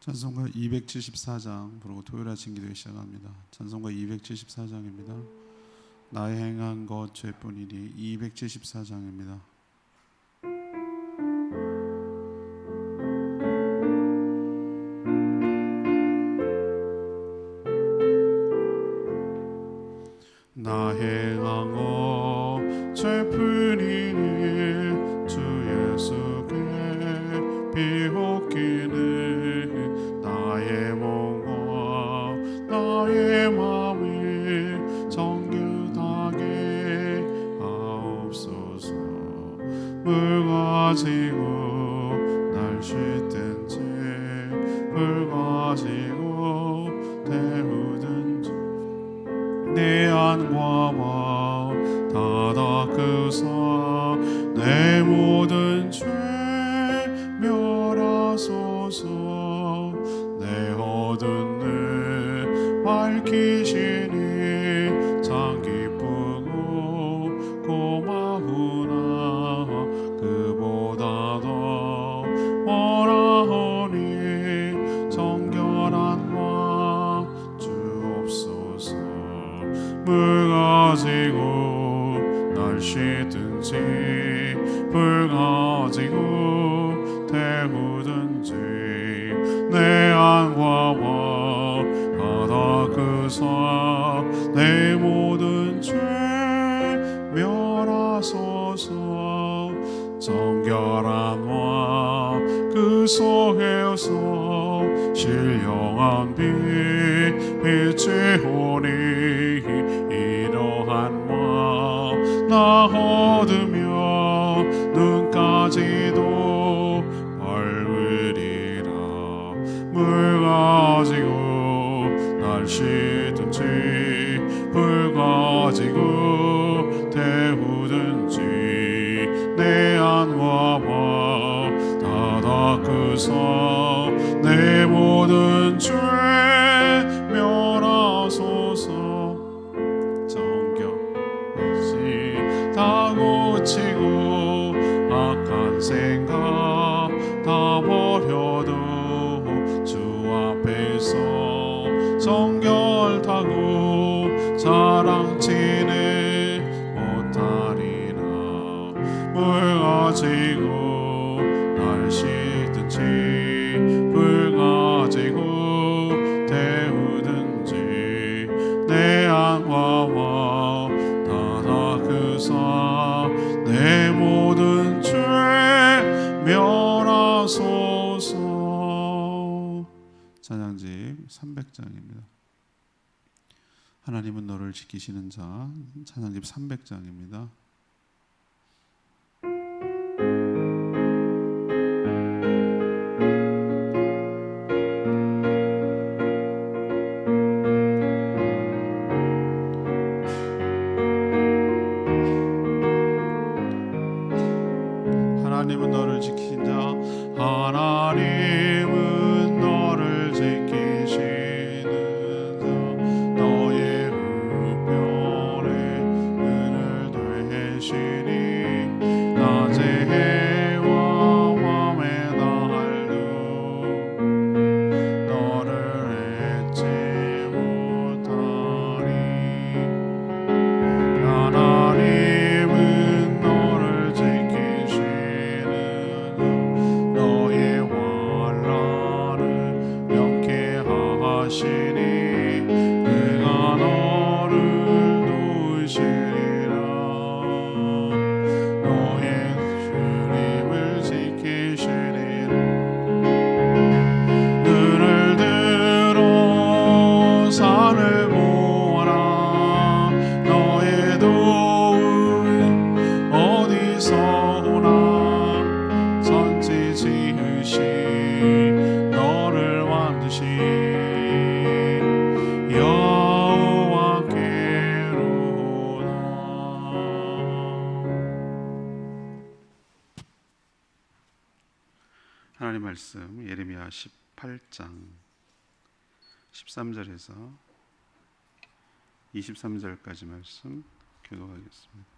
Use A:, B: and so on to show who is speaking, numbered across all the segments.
A: 찬송가 274장 부르고 토요일 아침 기도회 시작합니다. 찬송가 274장입니다. 나의 행한 것 죄뿐이니 274장입니다. 나 행한 것 죄뿐이니 주 예수께 비웃기는 나의 몸과 나의 마음을 정결하게 하옵소서. 물 가지고 날 씻든지 불 가지고 태우든지 내 안과 마음 다 닦으사 내 모든 죄 멸하소서. 내 얻은 늘 밝히시니 참 기쁘고 고마우나 그보다 더 원하오니 정결한 마음 주옵소서. 물 가지고 날 씻든지 불 가지고 태우든지 내 안과 마음 다 닦으사 내 모든 죄 멸하소서. 정결한 마음 그 속에서 신령한 빛 비추오니 이러한 마음 나 얻으며 눈까지도 밝으리라. 물 가지고 날 씻든지 불 가지고 태우든지 내 안과 마음 다 닦으사 내 모든 죄 멸하소서. 정결하시 다 고치고 악한 생각 다 버려도 주 앞에서 정결하고 자랑치는 못하리라. 물 가지고 날 씻든지 불 가지고 태우든지 내 안과 마음 다 닦으사 내 모든 죄 멸하소서. 찬양집 300장입니다. 하나님은 너를 지키시는 자. 찬양집 300장입니다. 하나님은 너를 지키신 자. 하나님은 너를 지키시는 자. 너의 우편에 은을 되시니 낮에 해와 밤에 달도 너를 잊지 못하리. 하나님은 너를 지키시는 너의 환난을 명쾌하시니 그가 너를 도우시리라. 너의 주님을 지키시리라. 눈을 들어 산을 보아라. 너의 도움 어디서 오나. 천지 지으신 너를 만드신 여호와께로다. 하나님 말씀 예레미야 18장 13절에서 23절까지 말씀 교독하겠습니다.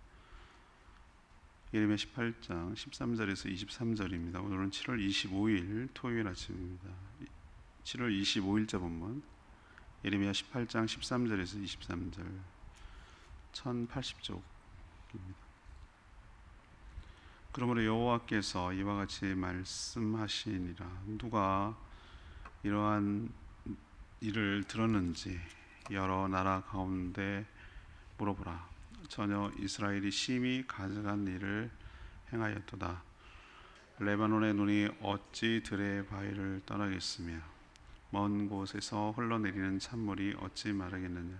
A: 예레미야 18장 13절에서 23절입니다. 오늘은 7월 25일 토요일 아침입니다. 7월 25일자 본문 예레미야 18장 13절에서 23절 1080쪽입니다. 그러므로 여호와께서 이와 같이 말씀하시니라. 누가 이러한 일을 들었는지 여러 나라 가운데 물어보라. 전혀 이스라엘이 심히 가증한 일을 행하였도다. 레바논의 눈이 어찌 들의 바위를 떠나겠으며 먼 곳에서 흘러내리는 찬물이 어찌 마르겠느냐.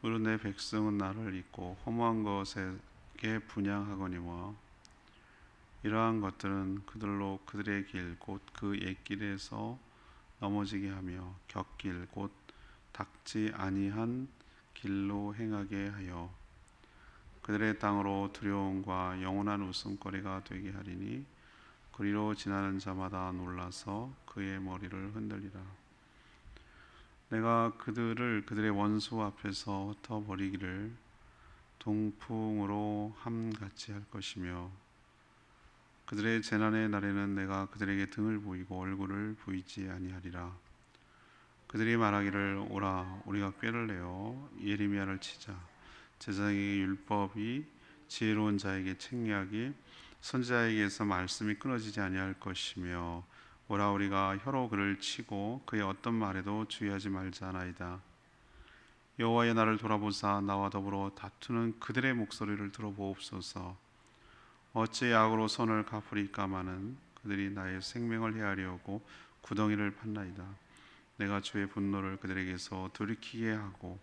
A: 무릇 내 백성은 나를 잊고 허무한 것에게 분향하거니와 이러한 것들은 그들로 그들의 길 곧 그 옛길에서 넘어지게 하며 곁길 곧 닦지 아니한 길로 행하게 하여 그들의 땅으로 두려움과 영원한 웃음거리가 되게 하리니 그리로 지나는 자마다 놀라서 그의 머리를 흔들리라. 내가 그들을 그들의 원수 앞에서 흩어버리기를 동풍으로 함같이 할 것이며 그들의 재난의 날에는 내가 그들에게 등을 보이고 얼굴을 보이지 아니하리라. 그들이 말하기를 오라 우리가 꾀를 내어 예레미야를 치자. 제사장에게 율법이 지혜로운 자에게 책략이 선지자에게서 말씀이 끊어지지 아니할 것이며 오라 우리가 혀로 그를 치고 그의 어떤 말에도 주의하지 말자나이다. 여호와의 나를 돌아보사 나와 더불어 다투는 그들의 목소리를 들어보옵소서. 어찌 악으로 선을 갚으리까마는 그들이 나의 생명을 헤아려고 구덩이를 팠나이다. 내가 주의 분노를 그들에게서 돌이키게 하고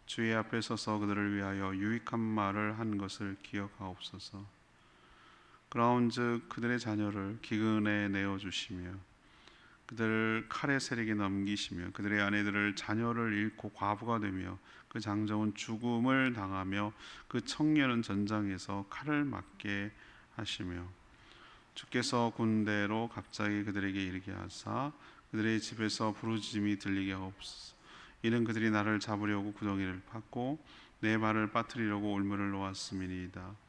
A: 주의 앞에 서서 그들을 위하여 유익한 말을 한 것을 기억하옵소서. 그라운즉 그들의 자녀를 기근에 내어주시며 그들을 칼의 세력에 넘기시며 그들의 아내들을 자녀를 잃고 과부가 되며 그 장정은 죽음을 당하며 그 청년은 전장에서 칼을 맞게 하시며 주께서 군대로 갑자기 그들에게 이르게 하사 그들의 집에서 부르짖음이 들리게 하옵소서. 이는 그들이 나를 잡으려고 구덩이를 팠고 내 발을 빠뜨리려고 올무를 놓았음이니이다.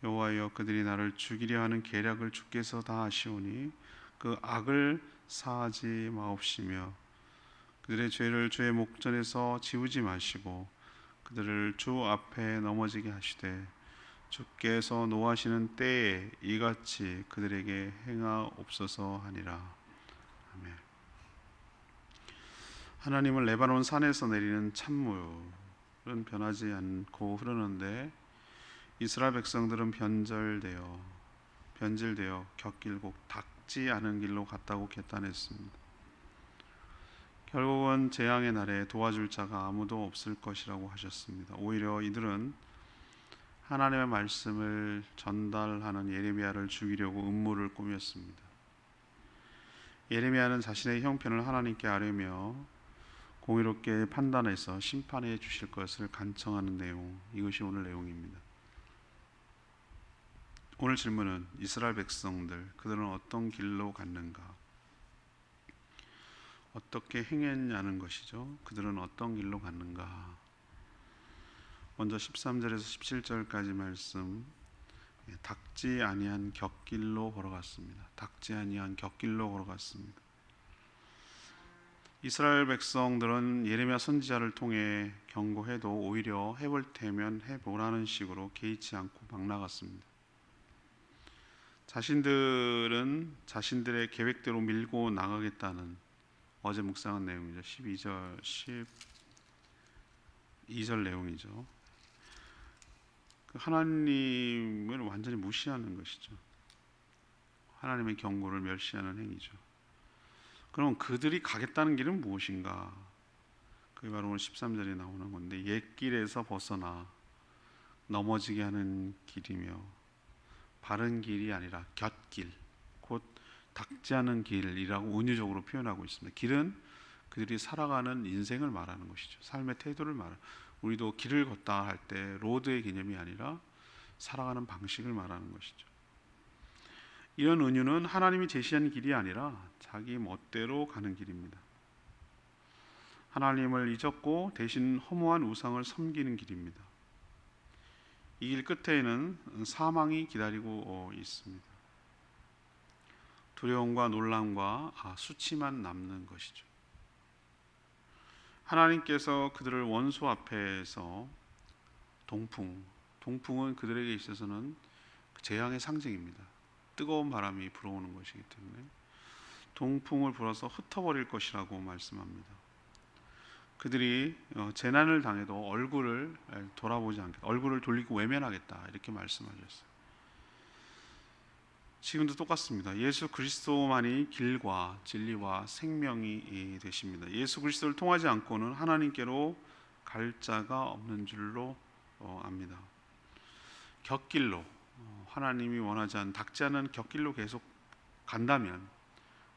A: 여호와여 그들이 나를 죽이려 하는 계략을 주께서 다 아시오니 그 악을 사하지 마옵시며 그들의 죄를 주의 목전에서 지우지 마시고 그들을 주 앞에 넘어지게 하시되 주께서 노하시는 때에 이같이 그들에게 행하옵소서 하니라. 아멘. 하나님은 레바논 산에서 내리는 찬물은 변하지 않고 흐르는데 이스라엘 백성들은 변질되어 곁길 곧 닦지 않은 길로 갔다고 결단했습니다. 결국은 재앙의 날에 도와줄 자가 아무도 없을 것이라고 하셨습니다. 오히려 이들은 하나님의 말씀을 전달하는 예레미야를 죽이려고 음모를 꾸몄습니다. 예레미야는 자신의 형편을 하나님께 아뢰며 공의롭게 판단해서 심판해 주실 것을 간청하는 내용, 이것이 오늘 내용입니다. 오늘 질문은 이스라엘 백성들, 그들은 어떤 길로 갔는가? 어떻게 행했냐는 것이죠. 그들은 어떤 길로 갔는가? 먼저 13절에서 17절까지 말씀, 닦지 아니한 곁길로 걸어갔습니다. 닦지 아니한 곁길로 걸어갔습니다. 이스라엘 백성들은 예레미야 선지자를 통해 경고해도 오히려 해볼 테면 해보라는 식으로 개의치 않고 막 나갔습니다. 자신들은 자신들의 계획대로 밀고 나가겠다는 어제 묵상한 내용이죠. 12절 내용이죠. 하나님을 완전히 무시하는 것이죠. 하나님의 경고를 멸시하는 행위죠. 그럼 그들이 가겠다는 길은 무엇인가? 그게 바로 오늘 13절에 나오는 건데 옛길에서 벗어나 넘어지게 하는 길이며 바른 길이 아니라 곁길, 곧 닦지 않은 길이라고 은유적으로 표현하고 있습니다. 길은 그들이 살아가는 인생을 말하는 것이죠. 삶의 태도를 말하는. 우리도 길을 걷다 할 때 로드의 개념이 아니라 살아가는 방식을 말하는 것이죠. 이런 은유는 하나님이 제시한 길이 아니라 자기 멋대로 가는 길입니다. 하나님을 잊었고 대신 허무한 우상을 섬기는 길입니다. 이 길 끝에는 사망이 기다리고 있습니다. 두려움과 놀람과 수치만 남는 것이죠. 하나님께서 그들을 원수 앞에서 동풍은 그들에게 있어서는 재앙의 상징입니다. 뜨거운 바람이 불어오는 것이기 때문에 동풍을 불어서 흩어버릴 것이라고 말씀합니다. 그들이 재난을 당해도 얼굴을 돌아보지 않겠다, 얼굴을 돌리고 외면하겠다, 이렇게 말씀하셨어요. 지금도 똑같습니다. 예수 그리스도만이 길과 진리와 생명이 되십니다. 예수 그리스도를 통하지 않고는 하나님께로 갈 자가 없는 줄로 압니다. 곁길로, 하나님이 원하지 않는 닿지 않는 곁길로 계속 간다면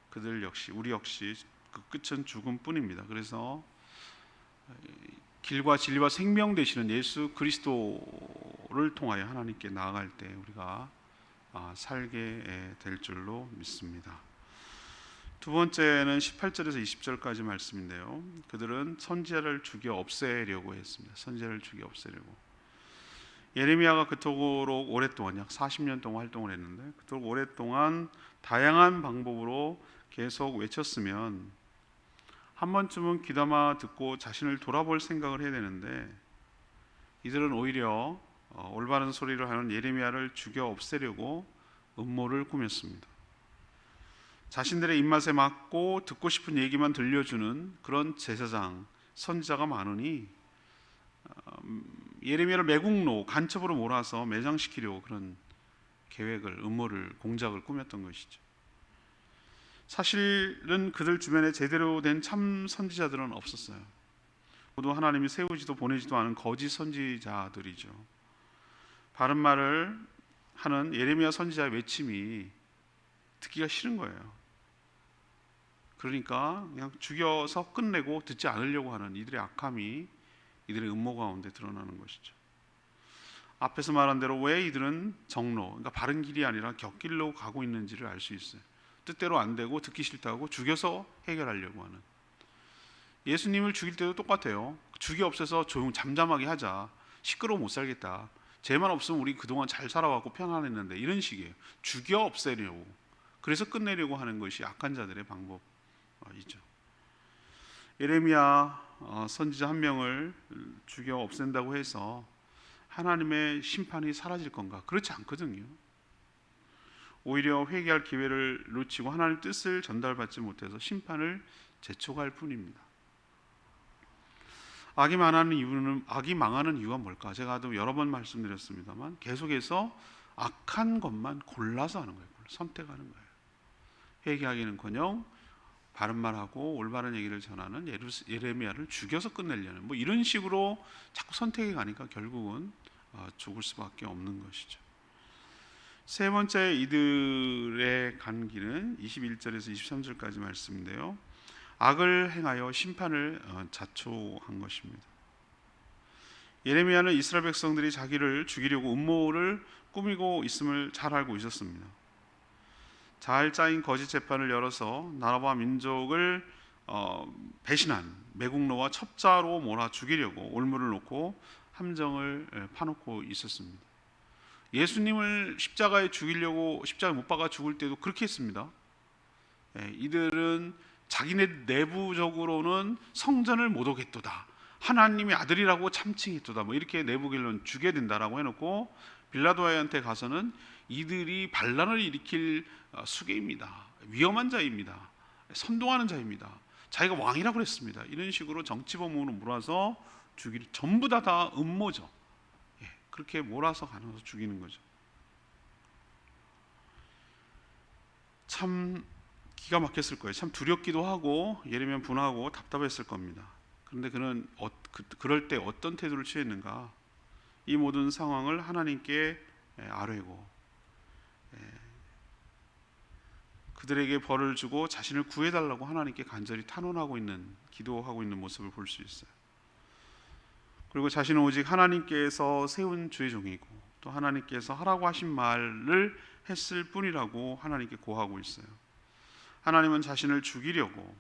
A: 그들 역시, 우리 역시 그 끝은 죽음뿐입니다. 그래서 길과 진리와 생명 되시는 예수 그리스도를 통하여 하나님께 나아갈 때 우리가 살게 될 줄로 믿습니다. 두 번째는 18절에서 20절까지 말씀인데요. 그들은 선지자를 죽여 없애려고 했습니다. 선지자를 죽여 없애려고. 예레미야가 그토록 오랫동안, 약 40년 동안 활동을 했는데, 그토록 오랫동안 다양한 방법으로 계속 외쳤으면 한 번쯤은 귀담아 듣고 자신을 돌아볼 생각을 해야 되는데, 이들은 오히려 올바른 소리를 하는 예레미야를 죽여 없애려고 음모를 꾸몄습니다. 자신들의 입맛에 맞고 듣고 싶은 얘기만 들려주는 그런 제사장, 선지자가 많으니 예레미야를 매국노, 간첩으로 몰아서 매장시키려고 그런 계획을, 음모를, 공작을 꾸몄던 것이죠. 사실은 그들 주변에 제대로 된 참 선지자들은 없었어요. 모두 하나님이 세우지도 보내지도 않은 거짓 선지자들이죠. 바른 말을 하는 예레미야 선지자의 외침이 듣기가 싫은 거예요. 그러니까 그냥 죽여서 끝내고 듣지 않으려고 하는 이들의 악함이 이들의 음모 가운데 드러나는 것이죠. 앞에서 말한 대로 왜 이들은 정로, 그러니까 바른 길이 아니라 곁길로 가고 있는지를 알 수 있어요. 뜻대로 안 되고 듣기 싫다고 죽여서 해결하려고 하는. 예수님을 죽일 때도 똑같아요. 죽이 없어서 잠잠하게 하자, 시끄러워 못 살겠다, 죄만 없으면 우리 그동안 잘 살아왔고 편안했는데, 이런 식이에요. 죽여 없애려고, 그래서 끝내려고 하는 것이 악한 자들의 방법이죠. 예레미야 선지자 한 명을 죽여 없앤다고 해서 하나님의 심판이 사라질 건가? 그렇지 않거든요. 오히려 회개할 기회를 놓치고 하나님의 뜻을 전달받지 못해서 심판을 재촉할 뿐입니다. 악이 망하는 이유가 뭘까? 제가 여러 번 말씀드렸습니다만 계속해서 악한 것만 골라서 하는 거예요. 선택하는 거예요. 회개하기는커녕 바른 말하고 올바른 얘기를 전하는 예레미야를 죽여서 끝내려는, 이런 식으로 자꾸 선택해 가니까 결국은 죽을 수밖에 없는 것이죠. 세 번째 이들의 간 길은 21절에서 23절까지 말씀인데요. 악을 행하여 심판을 자초한 것입니다. 예레미야는 이스라엘 백성들이 자기를 죽이려고 음모를 꾸미고 있음을 잘 알고 있었습니다. 잘 짜인 거짓 재판을 열어서 나라와 민족을 배신한 매국노와 첩자로 몰아 죽이려고 올무를 놓고 함정을 파놓고 있었습니다. 예수님을 십자가에 죽이려고 십자가에 못 박아 죽을 때도 그렇게 했습니다. 이들은 자기네 내부적으로는 성전을 못 오겠도다, 하나님의 아들이라고 참칭했도다, 이렇게 내부 결론 죽여야 된다라고 해놓고 빌라도한테 가서는 이들이 반란을 일으킬 수괴입니다, 위험한 자입니다, 선동하는 자입니다, 자기가 왕이라고 그랬습니다, 이런 식으로 정치범으로 몰아서 죽일, 전부 다 음모죠. 그렇게 몰아서 가면서 죽이는 거죠. 참 기가 막혔을 거예요. 참 두렵기도 하고 예레미야는 분하고 답답했을 겁니다. 그런데 그는 그럴 때 어떤 태도를 취했는가? 이 모든 상황을 하나님께 아뢰고 그들에게 벌을 주고 자신을 구해달라고 하나님께 간절히 탄원하고 있는, 기도하고 있는 모습을 볼 수 있어요. 그리고 자신은 오직 하나님께서 세운 주의 종이고 또 하나님께서 하라고 하신 말을 했을 뿐이라고 하나님께 고하고 있어요. 하나님은 자신을 죽이려고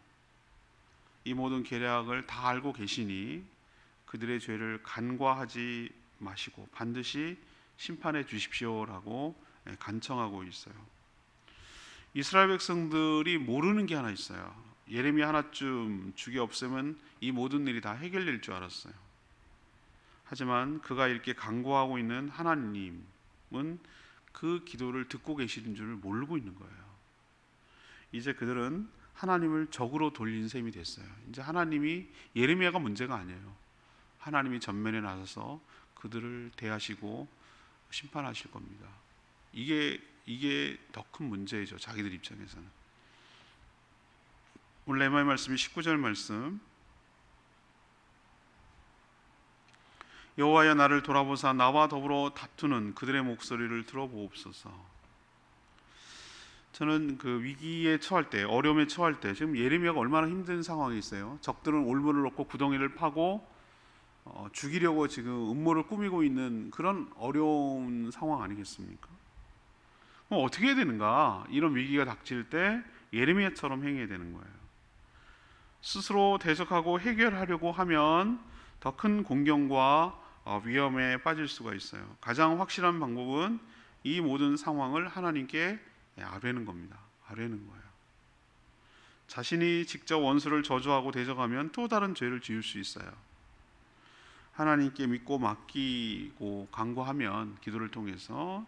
A: 이 모든 계략을 다 알고 계시니 그들의 죄를 간과하지 마시고 반드시 심판해 주십시오라고 간청하고 있어요. 이스라엘 백성들이 모르는 게 하나 있어요. 예레미야 하나쯤 죽이 없으면 이 모든 일이 다 해결될 줄 알았어요. 하지만 그가 이렇게 간구하고 있는 하나님은 그 기도를 듣고 계시는 줄 모르고 있는 거예요. 이제 그들은 하나님을 적으로 돌린 셈이 됐어요. 이제 하나님이, 예레미야가 문제가 아니에요. 하나님이 전면에 나서서 그들을 대하시고 심판하실 겁니다. 이게 더 큰 문제죠. 자기들 입장에서는. 오늘 레마의 말씀이 19절 말씀. 여호와여 나를 돌아보사 나와 더불어 다투는 그들의 목소리를 들어보옵소서. 저는 그 위기에 처할 때, 어려움에 처할 때, 지금 예레미야가 얼마나 힘든 상황이 있어요. 적들은 올무를 놓고 구덩이를 파고 죽이려고 지금 음모를 꾸미고 있는 그런 어려운 상황 아니겠습니까? 그럼 어떻게 해야 되는가? 이런 위기가 닥칠 때 예레미야처럼 행해야 되는 거예요. 스스로 대적하고 해결하려고 하면 더 큰 공경과 위험에 빠질 수가 있어요. 가장 확실한 방법은 이 모든 상황을 하나님께 아뢰는 겁니다. 아뢰는 거예요. 자신이 직접 원수를 저주하고 대적하면 또 다른 죄를 지을 수 있어요. 하나님께 믿고 맡기고 간구하면 기도를 통해서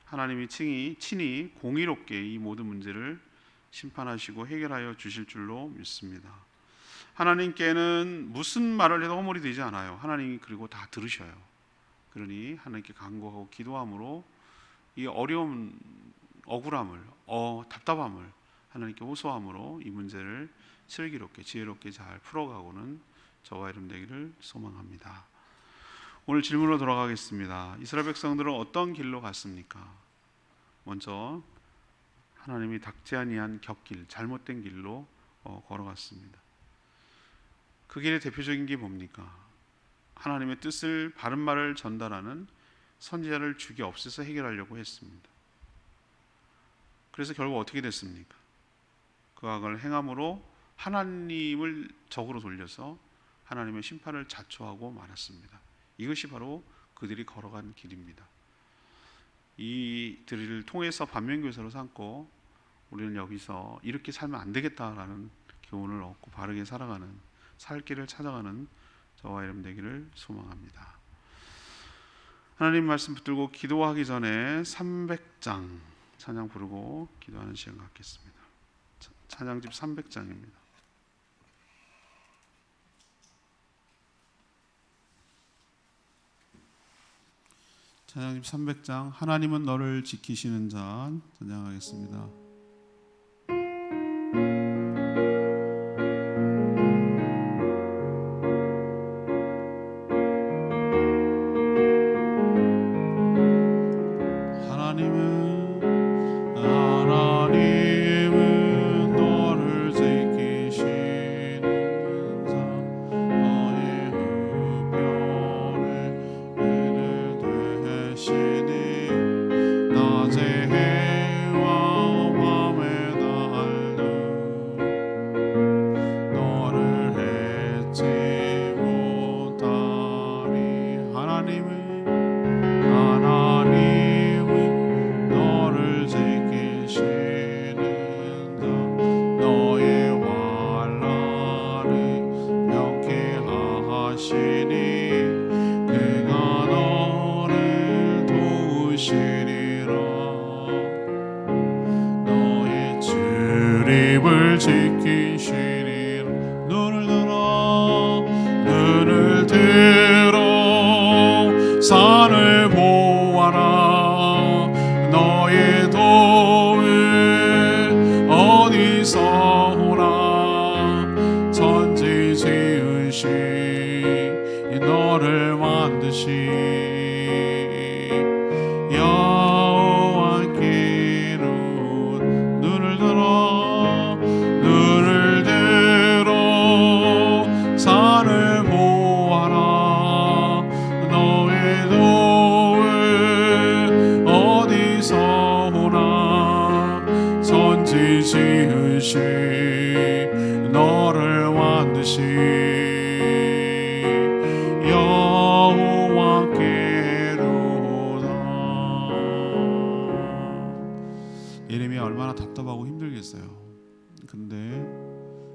A: 하나님이 친히 공의롭게 이 모든 문제를 심판하시고 해결하여 주실 줄로 믿습니다. 하나님께는 무슨 말을 해도 허물이 되지 않아요. 하나님이 그리고 다 들으셔요. 그러니 하나님께 간구하고 기도함으로 이 어려운 억울함을, 답답함을 하나님께 호소함으로 이 문제를 슬기롭게 지혜롭게 잘 풀어가고는 저와 여러분 되기를 소망합니다. 오늘 질문으로 돌아가겠습니다. 이스라엘 백성들은 어떤 길로 갔습니까? 먼저 하나님이 닥지 아니한 겹길, 잘못된 길로 걸어갔습니다. 그 길의 대표적인 게 뭡니까? 하나님의 뜻을, 바른 말을 전달하는 선지자를 죽이 없애서 해결하려고 했습니다. 그래서 결국 어떻게 됐습니까? 그 악을 행함으로 하나님을 적으로 돌려서 하나님의 심판을 자초하고 말았습니다. 이것이 바로 그들이 걸어간 길입니다. 이들을 통해서 반면교사로 삼고 우리는 여기서 이렇게 살면 안 되겠다라는 교훈을 얻고 바르게 살아가는, 살 길을 찾아가는 저와 여러분 되기를 소망합니다. 하나님 말씀 붙들고 기도하기 전에 300장 찬양 부르고 기도하는 시간 갖겠습니다. 찬양집 300장입니다. 찬양집 300장 하나님은 너를 지키시는 자 찬양하겠습니다. 입을 지키시리라. 눈을 들어 산을 보아라. 너의 도울 어디서 오나. 천지 지으신 너를 만드신 너를 만드신 여호와께로다. 예레미야 얼마나 답답하고 힘들겠어요. 근데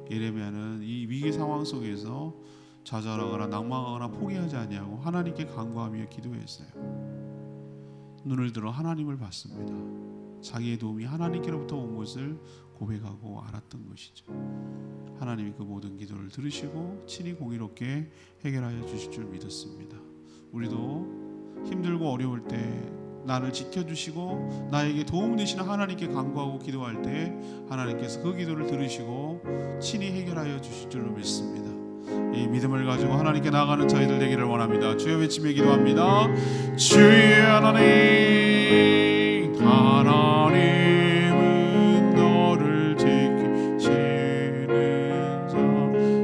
A: 예레미야는 이 위기 상황 속에서 좌절하거나 낭망하거나 포기하지 아니하고 하나님께 간구하며 기도했어요. 눈을 들어 하나님을 봤습니다. 자기의 도움이 하나님께로부터 온 것을 고백하고 알았던 것이죠. 하나님이 그 모든 기도를 들으시고 친히 공의롭게 해결하여 주실 줄 믿었습니다. 우리도 힘들고 어려울 때 나를 지켜주시고 나에게 도움 되시는 하나님께 간구하고 기도할 때 하나님께서 그 기도를 들으시고 친히 해결하여 주실 줄로 믿습니다. 이 믿음을 가지고 하나님께 나아가는 저희들 되기를 원합니다. 주여 외치며 기도합니다. 주의 하나님, 하나님은 너를 지키시는 자,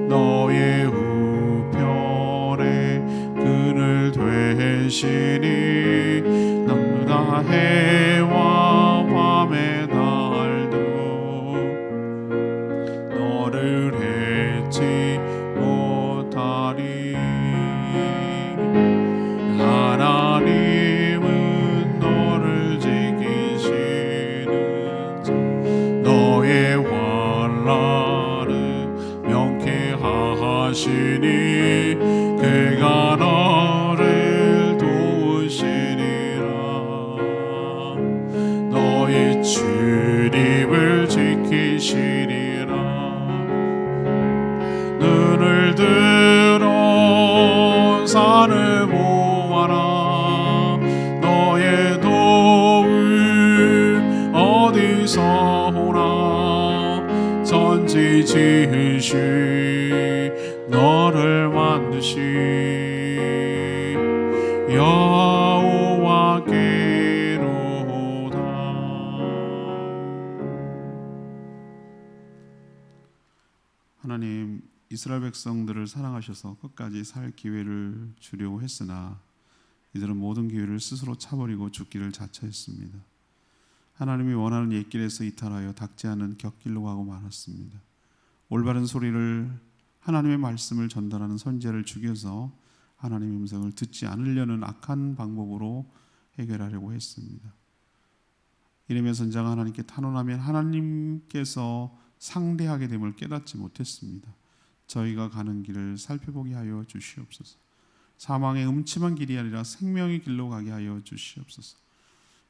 A: 너의 우편에 그늘 되시니 너무나 해와 밤의 날도 너를 잊지 못하리. 하나님은 너를 지키시는 자, 너의 환난을 명쾌하시니 그가 너를 도우시리라. 너의 출입을 지키시리라. 눈을 들어 산을 보아라. 너의 도움 어디서 오나. 천지 지으신 너를 만드신 여호와께로다. 하나님, 이스라엘 백성들을 사랑하셔서 끝까지 살 기회를 주려고 했으나 이들은 모든 기회를 스스로 차버리고 죽기를 자처했습니다. 하나님이 원하는 옛길에서 이탈하여 닿지 않은 곁길로 가고 말았습니다. 올바른 소리를, 하나님의 말씀을 전달하는 선지자를 죽여서 하나님의 음성을 듣지 않으려는 악한 방법으로 해결하려고 했습니다. 예레미야 선지자가 하나님께 탄원하면 하나님께서 상대하게 됨을 깨닫지 못했습니다. 저희가 가는 길을 살펴보게 하여 주시옵소서. 사망의 음침한 길이 아니라 생명의 길로 가게 하여 주시옵소서.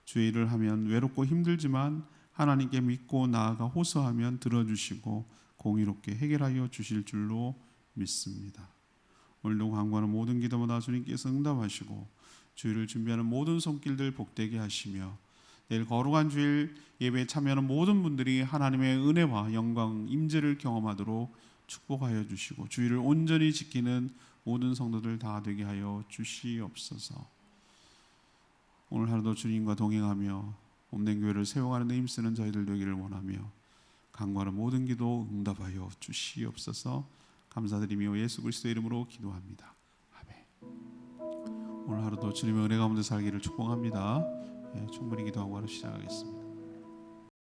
A: 주의 일을 하면 외롭고 힘들지만 하나님께 믿고 나아가 호소하면 들어주시고 공의롭게 해결하여 주실 줄로 믿습니다. 오늘도 간구하는 모든 기도마다 주님께서 응답하시고 주일을 준비하는 모든 손길들 복되게 하시며 내일 거룩한 주일 예배에 참여하는 모든 분들이 하나님의 은혜와 영광, 임재를 경험하도록 축복하여 주시고 주일을 온전히 지키는 모든 성도들 다 되게 하여 주시옵소서. 오늘 하루도 주님과 동행하며 몸된 교회를 세워가는 데 힘쓰는 저희들 되기를 원하며 간구하는 모든 기도 응답하여 주시옵소서. 감사드리며 예수 그리스도의 이름으로 기도합니다. 아멘. 오늘 하루도 주님의 은혜 가운데 살기를 축복합니다. 충분히 기도하고 하루 시작하겠습니다.